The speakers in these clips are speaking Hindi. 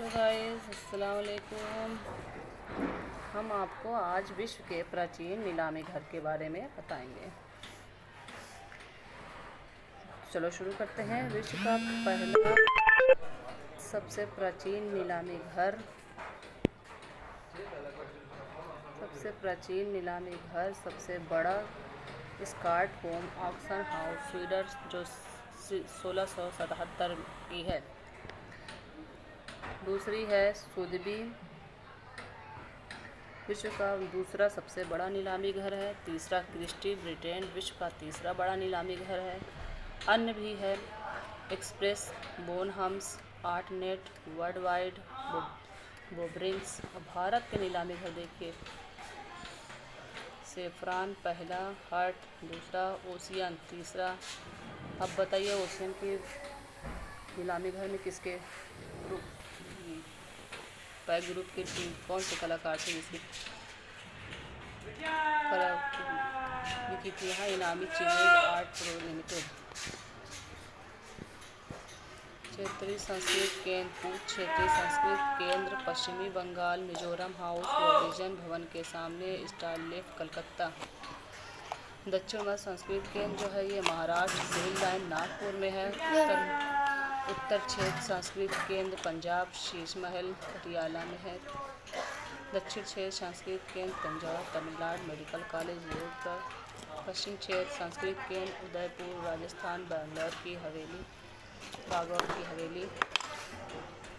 हेलो गाइस, अस्सलाम वालेकुम। हम आपको आज विश्व के प्राचीन नीलामी घर के बारे में बताएंगे। चलो शुरू करते हैं। विश्व का पहला सबसे प्राचीन नीलामी घर, सबसे बड़ा स्टॉकहोम ऑक्शन हाउस स्वीडन, जो 1677 की है। दूसरी है सुथबी, विश्व का दूसरा सबसे बड़ा नीलामी घर है। तीसरा क्रिस्टी, ब्रिटेन, विश्व का तीसरा बड़ा नीलामी घर है। अन्य भी है एक्सप्रेस, बोनहम्स, आर्टनेट, वर्ल्ड वाइड, बोब्रिंग्स। भारत के नीलामी घर देखिए, सेफ्रॉन पहला, हर्ट दूसरा, ओशियन तीसरा। अब बताइए ओशियन की नीलामी घर में किसके ग्रुप के टीम कौन से कलाकार थे जिसकी लिखी थी? यहाँ इनामी चीजेज आर्ट प्रो लिमिटेड। क्षेत्रीय संस्कृत केंद्र, पूर्व क्षेत्रीय संस्कृत केंद्र, पश्चिमी बंगाल, मिजोरम हाउस प्रोविजन भवन के सामने, स्टारलेफ, कलकत्ता। दक्षिण मध्य संस्कृत केंद्र जो है ये महाराष्ट्र, सिविल लाइन, नागपुर में है। उत्तर क्षेत्र संस्कृत केंद्र, पंजाब, शीश महल, पटियाला में है। दक्षिण क्षेत्र संस्कृत केंद्र, पंजाब, तमिलनाडु, मेडिकल कॉलेज, योधपुर। पश्चिम क्षेत्र संस्कृत केंद्र, उदयपुर, राजस्थान, बागौर की हवेली।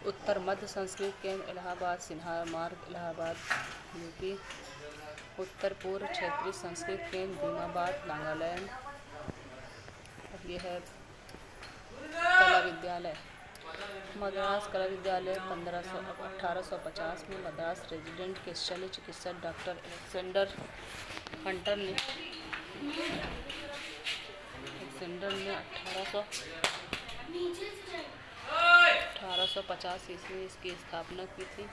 उत्तर मध्य संस्कृत केंद्र, इलाहाबाद, सिन्हा मार्ग, इलाहाबाद, यूपी। उत्तर पूर्व क्षेत्रीय संस्कृत केंद्र, भीमाबाद, नागालैंड। अब ये है कला विद्यालय, मद्रास कला विद्यालय। 1850 में मद्रास रेजिडेंट के शल्य चिकित्सक डॉक्टर अलेक्जेंडर हंटर ने 1850 ईस्वी में इसकी स्थापना की थी।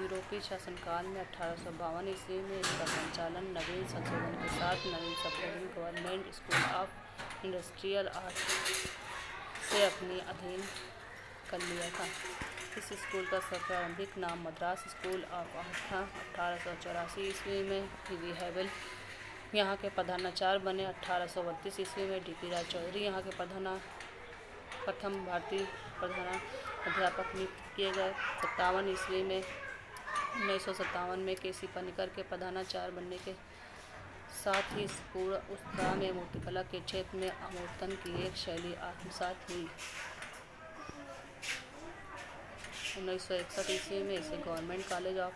यूरोपीय शासनकाल में 1852 ईस्वी में इसका संचालन नवीन संशोधन के साथ नवीन subdivision government school of industrial art से अपने अधीन कर लिया था। इस स्कूल का प्रारंभिक नाम मद्रास स्कूल ऑफ आर्ट था। 1884 ईस्वी में पी.वी. हैवेल यहाँ के प्रधानाचार्य बने। 1832 ईस्वी में डी.पी. राय चौधरी यहाँ के प्रथम भारतीय अध्यापक नियुक्त किए गए। 57 ईस्वी में 1957 में के.सी. पनिकर के प्रधानाचार्य बनने के साथ ही उस तरह में मूर्तिकला के क्षेत्र में अमूर्तन की एक शैली आत्मसात हुई। 1961 ईस्वी में इसे government college of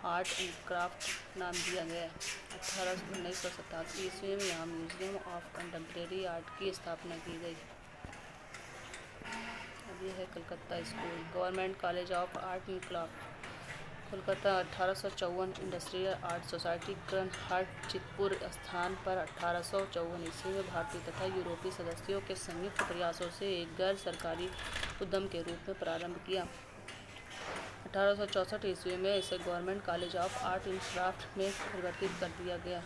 art and craft नाम दिया गया। 1987 ईस्वी में यहाँ म्यूजियम ऑफ कंटेम्प्रेरी आर्ट की स्थापना की गई। अब ये है Calcutta school, government college of art and craft, Kolkata. 1854 industrial art society ग्रनहट चितपुर स्थान पर 1854 ईस्वी में भारतीय तथा यूरोपीय सदस्यों के संयुक्त प्रयासों से एक गैर सरकारी उद्यम के रूप में प्रारंभ किया। 1864 ईस्वी में इसे government college of art and craft में परिवर्तित कर दिया गया।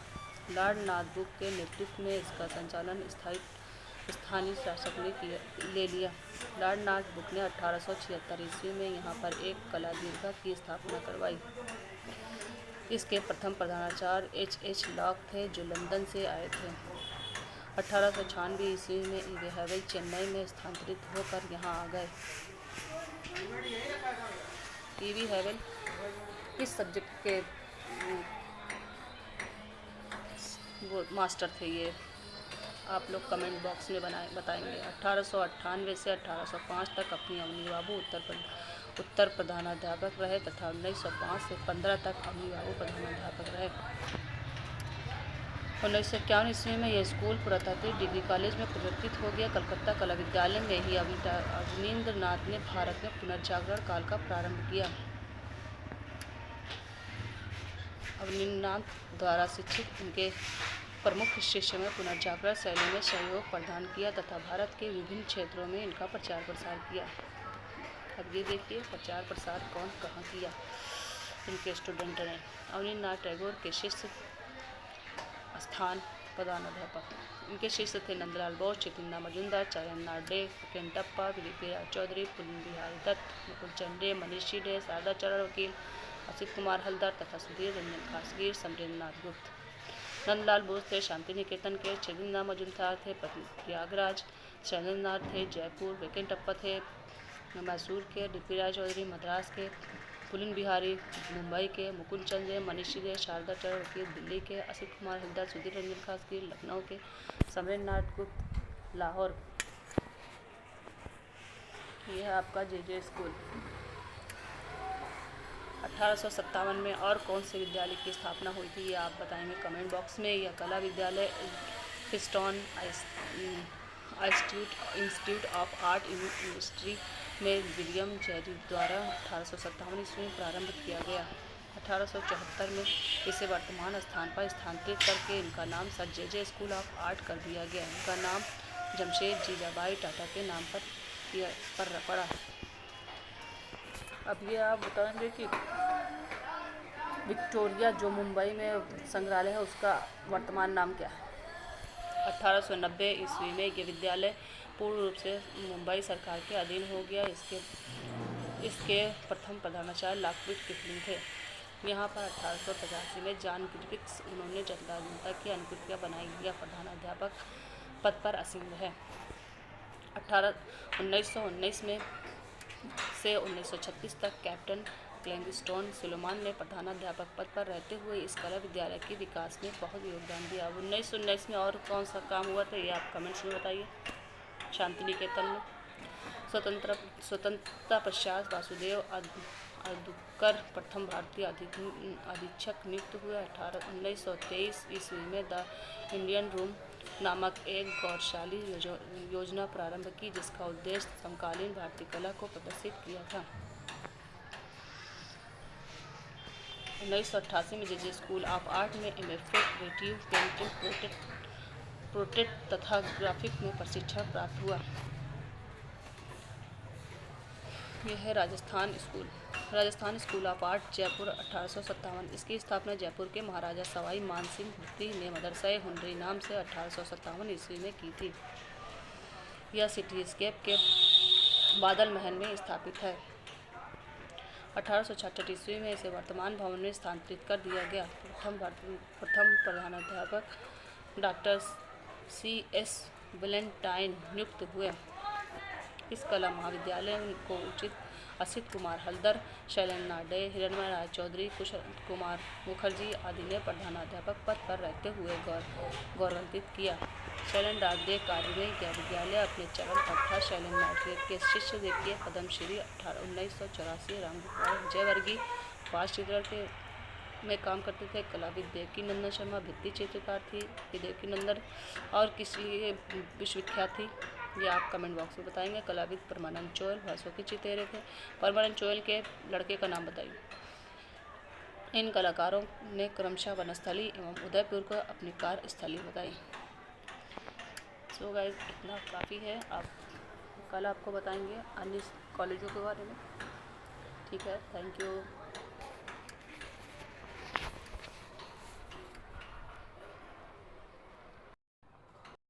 लॉर्ड नाथब्रुक के नेतृत्व में इसका संचालन स्थानीय शासक ने ले लिया। लॉर्ड नाथब्रुक ने 1876 ईस्वी में यहाँ पर एक कला दीर्घा की स्थापना करवाई। इसके प्रथम प्रधानाचार्य H.H. लॉक थे, जो लंदन से आए थे। 1896 ईस्वी में ई.वी. हैवेल चेन्नई में स्थानांतरित होकर यहाँ आ गए। ई.वी. हैवेल किस सब्जेक्ट के वो मास्टर थे, ये आप लोग कमेंट बॉक्स में बताएंगे। 1898 से 1805 तक अपनी अवनी बाबू उत्तर प्रधानाध्यापक रहे तथा 1905 से 15 तक अवनी बाबू प्रधानाध्यापक रहे। 1951 ईस्वी में यह स्कूल पुरातत्व डिग्री कॉलेज में परिवर्तित हो गया। कलकत्ता कला विद्यालय में ही अवनींद्र नाथ ने भारत में पुनर्जागरण काल का प्रारंभ किया। अवनींद्र नाथ द्वारा शिक्षित उनके प्रमुख शिष्य में पुनर्जागरण शैली में सहयोग प्रदान किया तथा भारत के विभिन्न क्षेत्रों में इनका प्रचार प्रसार किया। अब ये देखिए प्रचार प्रसार कौन कहाँ किया इनके स्टूडेंट ने। अवनींद्र नाथ टैगोर के शिष्य स्थान प्रधानाध्यापक। इनके शिष्य थे नंदलाल बोस, चितिंदा मजुमदार, चरणनाथ डे, केंटप्पा, पृथ्वीराज चौधरी, पुलिन बिहारी दत्त, मुकुलचंद डे, मनीषी डे, शारदा चरण वकील, असित कुमार हलदर तथा सुधीर रंजन खासगीर, समरेंद्रनाथ गुप्त। नंदलाल बोस थे शांति निकेतन के, चितिंदा मजुमदार थे प्रयागराज, चरणनाथ थे जयपुर, वेंकटप्पा थे मैसूर के, पृथ्वीराज चौधरी मद्रास के, पुलिन बिहारी मुंबई के, मुकुलचंद डे, मनीषी डे, शारदा चरण वकील दिल्ली के, असित कुमार हलदर, सुधीर रंजन खासगीर लखनऊ के, समरेंद्रनाथ गुप्त लाहौर। यह है आपका जे स्कूल। 1857 में और कौन से विद्यालय की स्थापना हुई थी, ये आप बताएंगे कमेंट बॉक्स में। यह कला विद्यालय फिस्टन इंस्टीट्यूट ऑफ आर्ट इंडस्ट्री में विलियम जेरी द्वारा 1857 ईस्वी में प्रारंभ किया गया। 1874 में इसे वर्तमान स्थान पर स्थानांतरित करके इनका नाम sir J school of art कर दिया गया। इनका नाम जमशेद जीजाबाई टाटा के नाम पर पड़ा। अब ये आप बताएंगे कि विक्टोरिया जो मुंबई में संग्रहालय है उसका वर्तमान नाम क्या है। 1890 ईस्वी में ये विद्यालय पूर्ण रूप से मुंबई सरकार के अधीन हो गया। इसके प्रथम प्रधानाचार्य लॉकवुड किपलिंग थे। यहाँ पर 1885 में जॉन ग्रिफिथ्स उन्होंने जनता की अनुकृतियाँ बनाई। यह प्रधानाध्यापक पद पर असीम रहे। 1919 में से 1936 तक कैप्टन क्लैंगस्टोन सुलेमान ने प्रधानाध्यापक पद पर रहते हुए इस कला विद्यालय के विकास में बहुत योगदान दिया। 1919 में और कौन सा काम हुआ था, ये आप कमेंट्स में बताइए। शांति निकेतन में स्वतंत्रता पश्चात वासुदेव अदुकर प्रथम भारतीय अधीक्षक नियुक्त हुए। 1923 ईस्वी में द इंडियन रूम नामक एक गौरवशाली योजना प्रारंभ की, जिसका उद्देश्य समकालीन भारतीय कला को प्रदर्शित किया था। 1988 में जे स्कूल ऑफ आर्ट में एमएफए क्रिएटिव पेंटिंग, पोर्ट्रेट तथा ग्राफिक में प्रशिक्षण प्राप्त हुआ। यह है Rajasthan school of art Jaipur 1857। इसकी स्थापना जयपुर के महाराजा सवाई मानसिंह द्वितीय ने मदरसा हुनरी नाम से 1857 ईस्वी में की थी। यह सिटीस्केप के बादल महल में स्थापित है। 1866 ईस्वी में इसे वर्तमान भवन में स्थानांतरित कर दिया गया। प्रथम प्रधानाध्यापक डॉक्टर CS वेलेंटाइन नियुक्त हुए। इस कला महाविद्यालय को उचित असित कुमार हलदर, शैलेंद्रनाथ डे, हिरणमय राय चौधरी, कुशल कुमार मुखर्जी आदि ने प्रधानाध्यापक पद पर रहते हुए गौरवान्वित किया। शैलेंद्रनाथ डे कार्य में यह विद्यालय अपने चरण पर था। शैलेंद्रनाथ डे के शिष्य देखिए पद्मश्री 1984 रामगोपाल जयवर्गीय पास चित्रण के में काम करते थे। कलाविद देवकी नंदन शर्मा भित्ति चित्रकार थी। ये देवकी नंदन और किसी विश्वविख्यात थी, ये आप कमेंट बॉक्स में बताएंगे। कलाविद परमानंद चोयल भाषा के चितेरे थे। परमानंद चोयल के लड़के का नाम बताइए। इन कलाकारों ने क्रमशः वनस्थली एवं उदयपुर को अपनी कार्यस्थली बताई। सो गाइस, इतना काफ़ी है। आप कल आपको बताएंगे अन्य कॉलेजों के बारे में। ठीक है, थैंक यू।